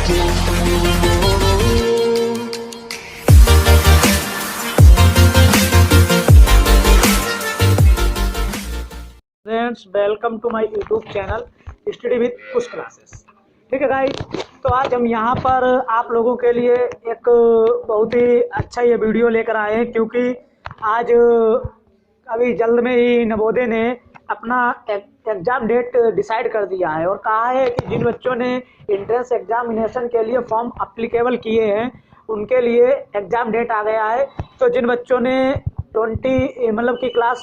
Friends, welcome to my YouTube channel study with कुछ classes. ठीक है गाइस, तो आज हम यहाँ पर आप लोगों के लिए एक बहुत ही अच्छा ये वीडियो लेकर आए हैं, क्योंकि आज अभी जल्द में ही नवोदय ने अपना एग्ज़ाम डेट डिसाइड कर दिया है और कहा है कि जिन बच्चों ने एंट्रेंस एग्जामिनेशन के लिए फॉर्म अप्लीकेबल किए हैं उनके लिए एग्ज़ाम डेट आ गया है। तो जिन बच्चों ने 20 मतलब की क्लास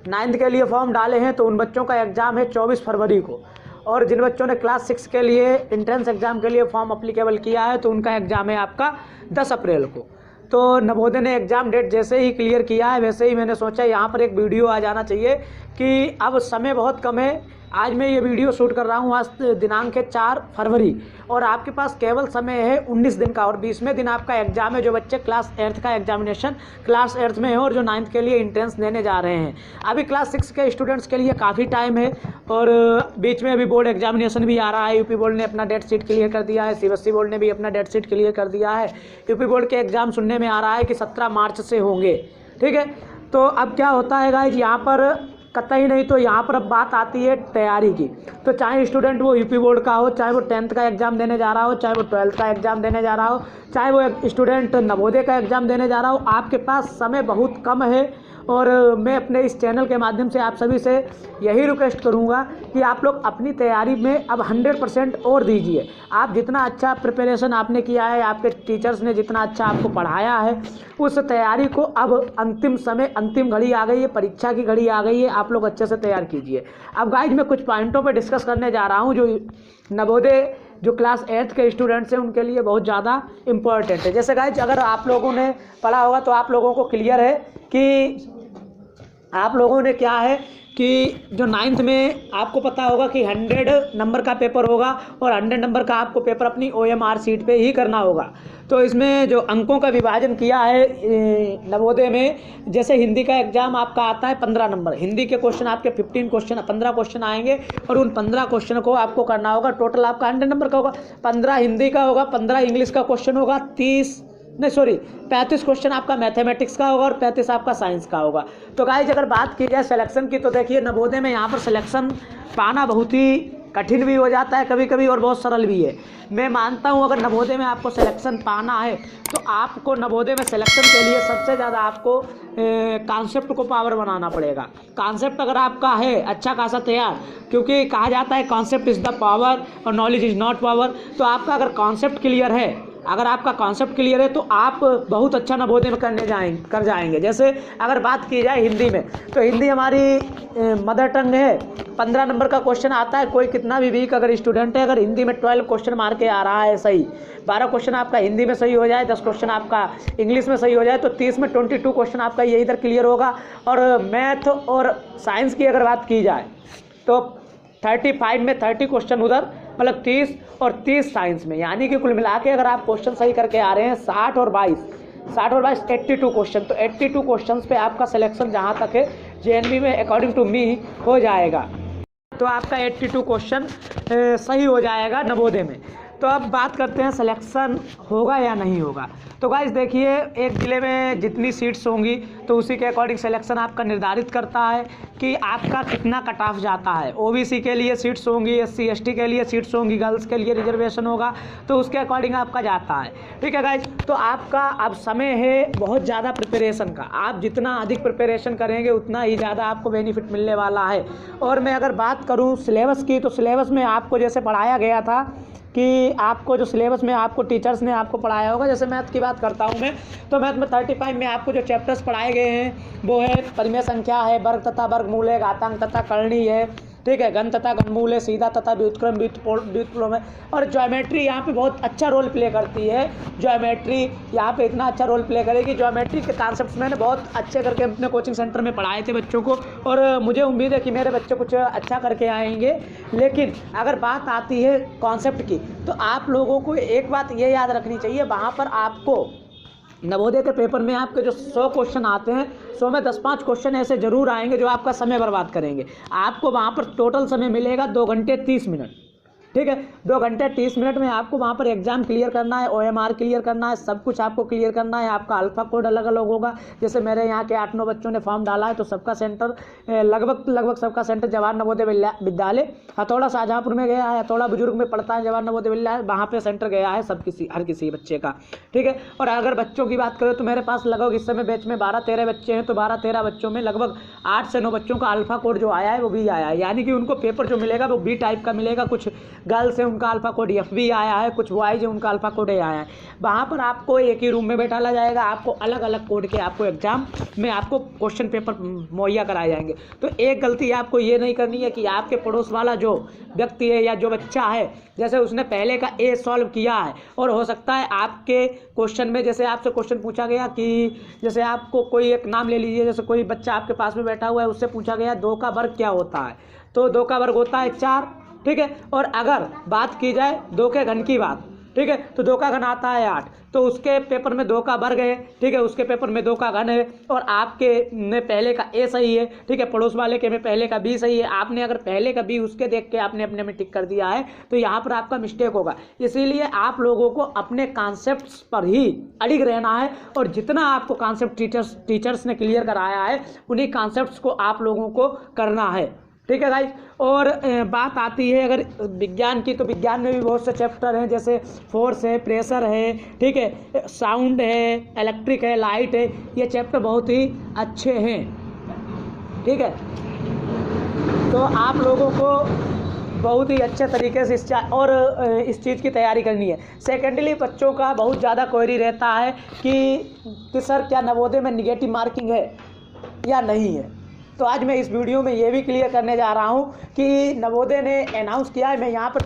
9th के लिए फॉर्म डाले हैं तो उन बच्चों का एग्ज़ाम है 24 फरवरी को, और जिन बच्चों ने क्लास 6 के लिए एंट्रेंस एग्ज़ाम के लिए फॉर्म अप्लीकेबल किया है तो उनका एग्ज़ाम है आपका 10 अप्रैल को। तो नवोदय ने एग्ज़ाम डेट जैसे ही क्लियर किया है वैसे ही मैंने सोचा यहाँ पर एक वीडियो आ जाना चाहिए कि अब समय बहुत कम है। आज मैं ये वीडियो शूट कर रहा हूँ, आज दिनांक है 4 फरवरी और आपके पास केवल समय है 19 दिन का, और 20वें दिन आपका एग्ज़ाम है। जो बच्चे क्लास 8th का एग्जामिनेशन क्लास 8th में है और जो 9th के लिए एंट्रेंस देने जा रहे हैं, अभी क्लास 6 के स्टूडेंट्स के लिए काफ़ी टाइम है और बीच में अभी बोर्ड एग्जामिनेशन भी आ रहा है। यूपी बोर्ड ने अपना डेट शीट क्लियर कर दिया है, सीबीएसई बोर्ड ने भी अपना डेट शीट क्लियर कर दिया है। यूपी बोर्ड के एग्ज़ाम सुनने में आ रहा है कि 17 मार्च से होंगे। ठीक है, तो अब क्या होता है गाइस, यहाँ पर कतई नहीं तो यहाँ पर अब बात आती है तैयारी की। तो चाहे स्टूडेंट वो यूपी बोर्ड का हो, चाहे वो 10th का एग्ज़ाम देने जा रहा हो, चाहे वो 12th का एग्ज़ाम देने जा रहा हो, चाहे वो स्टूडेंट नवोदय का एग्ज़ाम देने जा रहा हो, आपके पास समय बहुत कम है। और मैं अपने इस चैनल के माध्यम से आप सभी से यही रिक्वेस्ट करूंगा कि आप लोग अपनी तैयारी में अब 100% और दीजिए। आप जितना अच्छा प्रिपरेशन आपने किया है, आपके टीचर्स ने जितना अच्छा आपको पढ़ाया है, उस तैयारी को अब अंतिम समय, अंतिम घड़ी आ गई है, परीक्षा की घड़ी आ गई है, आप लोग अच्छे से तैयार कीजिए। अब गाइज मैं कुछ पॉइंटों पर डिस्कस करने जा रहा हूँ जो नवोदय जो क्लास 8th के स्टूडेंट्स हैं उनके लिए बहुत ज़्यादा इम्पोर्टेंट है। जैसे गाइज अगर आप लोगों ने पढ़ा होगा तो आप लोगों को क्लियर है कि आप लोगों ने क्या है कि जो 9th में आपको पता होगा कि 100 नंबर का पेपर होगा और 100 नंबर का आपको पेपर अपनी OMR सीट पे ही करना होगा। तो इसमें जो अंकों का विभाजन किया है नवोदय में, जैसे हिंदी का एग्ज़ाम आपका आता है 15 नंबर, हिंदी के क्वेश्चन आपके 15 क्वेश्चन आएंगे और उन 15 क्वेश्चन को आपको करना होगा। टोटल आपका 100 नंबर का होगा, 15 हिंदी का होगा, 15 इंग्लिश का क्वेश्चन होगा, 35 क्वेश्चन आपका मैथमेटिक्स का होगा और 35 आपका साइंस का होगा। तो गाइज अगर बात की जाए सिलेक्शन की, तो देखिए नवोदय में यहाँ पर सिलेक्शन पाना बहुत ही कठिन भी हो जाता है कभी कभी और बहुत सरल भी है। मैं मानता हूँ अगर नवोदय में आपको सिलेक्शन पाना है तो आपको नवोदय में सिलेक्शन के लिए सबसे ज़्यादा आपको कॉन्सेप्ट को पावर बनाना पड़ेगा। कॉन्सेप्ट अगर आपका है अच्छा खासा तैयार, क्योंकि कहा जाता है कॉन्सेप्ट इज़ द पावर और नॉलेज इज़ नॉट पावर। तो आपका अगर कॉन्सेप्ट क्लियर है, अगर आपका कॉन्सेप्ट क्लियर है तो आप बहुत अच्छा नवोदय में कर जाएंगे। जैसे अगर बात की जाए हिंदी में, तो हिंदी हमारी मदर टंग है, 15 नंबर का क्वेश्चन आता है। कोई कितना भी वीक अगर स्टूडेंट है, अगर हिंदी में 12 क्वेश्चन मार के आ रहा है सही, 12 क्वेश्चन आपका हिंदी में सही हो जाए, 10 क्वेश्चन आपका इंग्लिश में सही हो जाए, तो 30 में 22 क्वेश्चन आपका ये इधर क्लियर होगा। और मैथ और साइंस की अगर बात की जाए तो 35 में 30 क्वेश्चन उधर, मतलब 30 और 30 साइंस में, यानी कि कुल मिला के अगर आप क्वेश्चन सही करके आ रहे हैं 60 और 22 82 क्वेश्चन, तो 82 क्वेश्चन पे आपका सिलेक्शन जहाँ तक है JNV में अकॉर्डिंग टू मी हो जाएगा। तो आपका 82 क्वेश्चन सही हो जाएगा नवोदय में। तो अब बात करते हैं सिलेक्शन होगा या नहीं होगा। तो गाइस देखिए, एक ज़िले में जितनी सीट्स होंगी तो उसी के अकॉर्डिंग सिलेक्शन आपका निर्धारित करता है कि आपका कितना कट ऑफ जाता है। OBC के लिए सीट्स होंगी, SC ST के लिए सीट्स होंगी, गर्ल्स के लिए रिजर्वेशन होगा, तो उसके अकॉर्डिंग आपका जाता है। ठीक है गाइज, तो आपका अब समय है बहुत ज़्यादा प्रिपरेशन का। आप जितना अधिक प्रिपरेशन करेंगे उतना ही ज़्यादा आपको बेनिफिट मिलने वाला है। और मैं अगर बात करूँ सिलेबस की, तो सिलेबस में आपको जैसे पढ़ाया गया था कि आपको जो सिलेबस में आपको टीचर्स ने आपको पढ़ाया होगा, जैसे मैथ की बात करता हूँ मैं, तो मैथ में 35 में आपको जो चैप्टर्स पढ़ाए गए हैं वो है परिमेय संख्या है, वर्ग तथा वर्गमूल है, घातांक तथा करणी है, ठीक है, घन तथा घनमूल है, सीधा तथा व्युत्क्रम व्युत्पन्न है। और ज्योमेट्री यहाँ पे बहुत अच्छा रोल प्ले करती है। ज्योमेट्री यहाँ पे इतना अच्छा रोल प्ले करेगी, ज्योमेट्री के कॉन्सेप्ट्स मैंने बहुत अच्छे करके अपने कोचिंग सेंटर में पढ़ाए थे बच्चों को, और मुझे उम्मीद है कि मेरे बच्चे कुछ अच्छा करके आएंगे। लेकिन अगर बात आती है कॉन्सेप्ट की, तो आप लोगों को एक बात ये याद रखनी चाहिए, वहाँ पर आपको नवोदय के पेपर में आपके जो 100 क्वेश्चन आते हैं, 100 में 10-5 क्वेश्चन ऐसे ज़रूर आएंगे जो आपका समय बर्बाद करेंगे। आपको वहाँ पर टोटल समय मिलेगा 2 घंटे 30 मिनट। ठीक है। 2 घंटे 30 मिनट में आपको वहाँ पर एग्जाम क्लियर करना है, OMR क्लियर करना है, सब कुछ आपको क्लियर करना है। आपका अल्फा कोड अलग अलग होगा। जैसे मेरे यहाँ के 8-9 बच्चों ने फॉर्म डाला है, तो सबका सेंटर लगभग सबका सेंटर जवाहर नवोदय विद्यालय हथौड़ा शाहजहाँपुर में गया है। हथौड़ा बुजुर्ग में पढ़ता है जवाहर नवोदय विद्यालय, वहाँ पे सेंटर गया है हर किसी बच्चे का, ठीक है। और अगर बच्चों की बात करें तो मेरे पास लगभग इस समय बैच में 12-13 बच्चे हैं, तो 12-13 बच्चों में लगभग 8 से 9 बच्चों का अल्फा कोड जो आया है वो भी आया है, यानी कि उनको पेपर जो मिलेगा वो बी टाइप का मिलेगा। कुछ गर्ल्स है उनका अल्फा कोड F भी आया है, कुछ बॉयज है उनका अल्फा कोड A आया है। वहाँ पर आपको एक ही रूम में बैठाला जाएगा, आपको अलग अलग कोड के आपको एग्जाम में आपको क्वेश्चन पेपर मुहैया कराए जाएंगे। तो एक गलती आपको ये नहीं करनी है कि आपके पड़ोस वाला जो व्यक्ति है या जो बच्चा है, जैसे उसने पहले का A सॉल्व किया है और हो सकता है आपके क्वेश्चन में जैसे आपसे क्वेश्चन पूछा गया कि जैसे आपको कोई एक नाम ले लीजिए, जैसे कोई बच्चा आपके पास में बैठा हुआ है, उससे पूछा गया 2 का वर्ग क्या होता है, तो 2 का वर्ग होता है 4, ठीक है। और अगर बात की जाए 2 के घन की बात, ठीक है, तो 2 का घन आता है 8, तो उसके पेपर में 2 का वर्ग है, ठीक है, उसके पेपर में 2 का घन है, और आपके में पहले का A सही है, ठीक है, पड़ोस वाले के में पहले का B सही है। आपने अगर पहले का B उसके देख के आपने अपने में टिक कर दिया है तो यहाँ पर आपका मिस्टेक होगा। इसीलिए आप लोगों को अपने कॉन्सेप्ट्स पर ही अड़िग रहना है, और जितना आपको कॉन्सेप्ट टीचर्स ने क्लियर कराया है उन्हीं कॉन्सेप्ट्स को आप लोगों को करना है, ठीक है गाइज। और बात आती है अगर विज्ञान की, तो विज्ञान में भी बहुत से चैप्टर हैं, जैसे फोर्स है, प्रेशर है, ठीक है, साउंड है, इलेक्ट्रिक है, लाइट है, ये चैप्टर बहुत ही अच्छे हैं, ठीक है। तो आप लोगों को बहुत ही अच्छे तरीके से इस चीज़ की तैयारी करनी है। सेकेंडली बच्चों का बहुत ज़्यादा क्वेरी रहता है कि सर क्या नवोदय में निगेटिव मार्किंग है या नहीं है। तो आज मैं इस वीडियो में ये भी क्लियर करने जा रहा हूँ कि नवोदय ने अनाउंस किया है। मैं यहाँ पर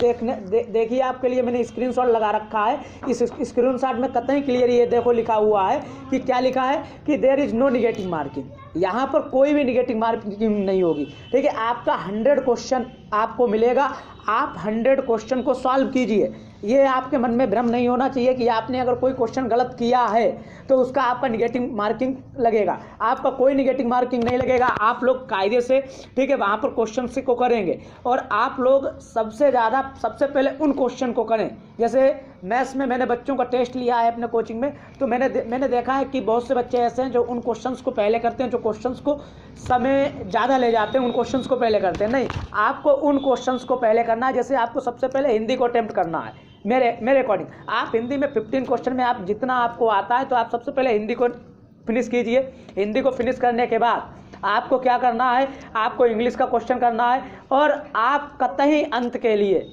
देखिए आपके लिए मैंने स्क्रीनशॉट लगा रखा है। इस स्क्रीनशॉट में कतई क्लियर ये देखो लिखा हुआ है कि क्या लिखा है कि there is no negative marking. यहाँ पर कोई भी निगेटिव मार्किंग नहीं होगी, ठीक है। आपका 100 क्वेश्चन आपको मिलेगा, आप 100 क्वेश्चन को सॉल्व कीजिए। ये आपके मन में भ्रम नहीं होना चाहिए कि आपने अगर कोई क्वेश्चन गलत किया है तो उसका आपका निगेटिव मार्किंग लगेगा। आपका कोई निगेटिव मार्किंग नहीं लगेगा। आप लोग कायदे से, ठीक है, वहाँ पर क्वेश्चन को करेंगे, और आप लोग सबसे पहले उन क्वेश्चन को करें। जैसे मैथ्स में मैंने बच्चों का टेस्ट लिया है अपने कोचिंग में, तो मैंने देखा है कि बहुत से बच्चे ऐसे हैं जो उन क्वेश्चंस को पहले करते हैं, जो क्वेश्चंस को समय ज़्यादा ले जाते हैं, उन क्वेश्चंस को पहले करते हैं। नहीं, आपको उन क्वेश्चंस को पहले करना है। जैसे आपको सबसे पहले हिंदी को अटेम्प्ट करना है। मेरे अकॉर्डिंग आप हिंदी में 15 क्वेश्चन में आप जितना आपको आता है, तो आप सबसे पहले हिंदी को फिनिश कीजिए। हिंदी को फिनिश करने के बाद आपको क्या करना है, आपको इंग्लिश का क्वेश्चन करना है, और आप कतई अंत के लिए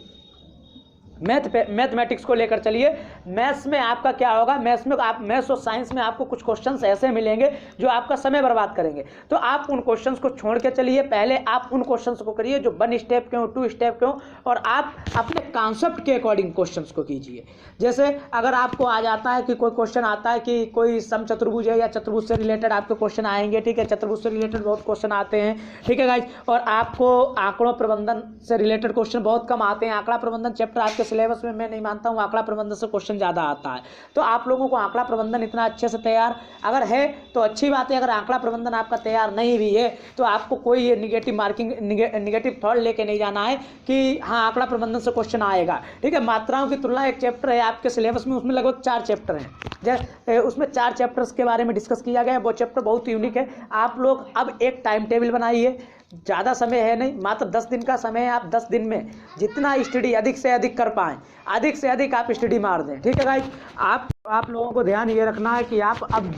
मैथमेटिक्स को लेकर चलिए। मैथ्स में आपका क्या होगा, मैथ्स और साइंस में आपको कुछ क्वेश्चंस ऐसे मिलेंगे जो आपका समय बर्बाद करेंगे। तो आप उन क्वेश्चंस को छोड़ के चलिए। पहले आप उन क्वेश्चंस को करिए जो 1 स्टेप के हो, 2 स्टेप के हो, और आप अपने कॉन्सेप्ट के अकॉर्डिंग क्वेश्चंस को कीजिए। जैसे अगर आपको आ जाता है कि कोई क्वेश्चन आता है कि कोई समचतुर्भुज है या चतुर्भुज से रिलेटेड आपके क्वेश्चन आएंगे, ठीक है, चतुर्भुज से रिलेटेड बहुत क्वेश्चन आते हैं, ठीक है गाइज। और आपको आंकड़ों प्रबंधन से रिलेटेड क्वेश्चन बहुत कम आते हैं। आंकड़ा प्रबंधन चैप्टर आपके सिलेबस में मैं नहीं मानता हूँ, आंकड़ा प्रबंधन से क्वेश्चन ज़्यादा आता है। तो आप लोगों को आंकड़ा प्रबंधन इतना अच्छे से तैयार अगर है तो अच्छी बात है। अगर आंकड़ा प्रबंधन आपका तैयार नहीं भी है तो आपको कोई ये निगेटिव थॉट लेके नहीं जाना है कि हाँ आंकड़ा प्रबंधन से क्वेश्चन आएगा, ठीक है। मात्राओं की तुलना एक चैप्टर है आपके सिलेबस में, उसमें लगभग 4 चैप्टर हैं। उसमें 4 चैप्टर्स के बारे में डिस्कस किया गया है। वो चैप्टर बहुत यूनिक है। आप लोग अब एक टाइम टेबल बनाइए। ज़्यादा समय है नहीं, मात्र 10 दिन का समय है। आप 10 दिन में जितना स्टडी अधिक से अधिक कर पाएँ, अधिक से अधिक आप स्टडी मार दें, ठीक है गाइस। आप लोगों को ध्यान ये रखना है कि आप अब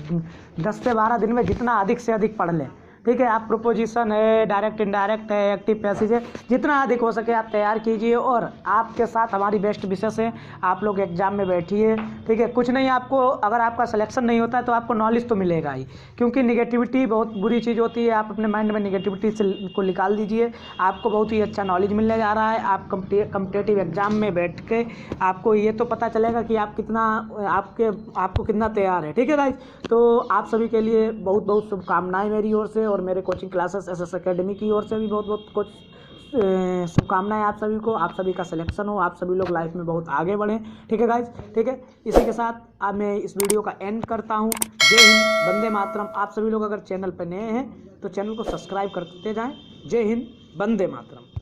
10 से 12 दिन में जितना अधिक से अधिक पढ़ लें, ठीक है। आप प्रोपोजिशन है, डायरेक्ट इनडायरेक्ट है, एक्टिव पैसेज है, जितना अधिक हो सके आप तैयार कीजिए। और आपके साथ हमारी बेस्ट विशेष है, आप लोग एग्जाम में बैठिए, ठीक है। कुछ नहीं, आपको अगर आपका सिलेक्शन नहीं होता है तो आपको नॉलेज तो मिलेगा ही, क्योंकि निगेटिविटी बहुत बुरी चीज़ होती है। आप अपने माइंड में निगेटिविटी को निकाल दीजिए, आपको बहुत ही अच्छा नॉलेज मिलने जा रहा है। आप कम्पिटेटिव एग्जाम में बैठ के आपको ये तो पता चलेगा कि आप आपको कितना तैयार है, ठीक है गाइज। तो आप सभी के लिए बहुत बहुत शुभकामनाएं मेरी ओर से, और मेरे कोचिंग क्लासेस SS अकेडमी की ओर से भी बहुत बहुत कुछ शुभकामनाएं आप सभी को। आप सभी का सिलेक्शन हो, आप सभी लोग लाइफ में बहुत आगे बढ़ें, ठीक है गाइज, ठीक है। इसी के साथ अब मैं इस वीडियो का एंड करता हूं। जय हिंद, वंदे मातरम। आप सभी लोग अगर चैनल पर नए हैं तो चैनल को सब्सक्राइब करते जाएं। जय हिंद, वंदे मातरम।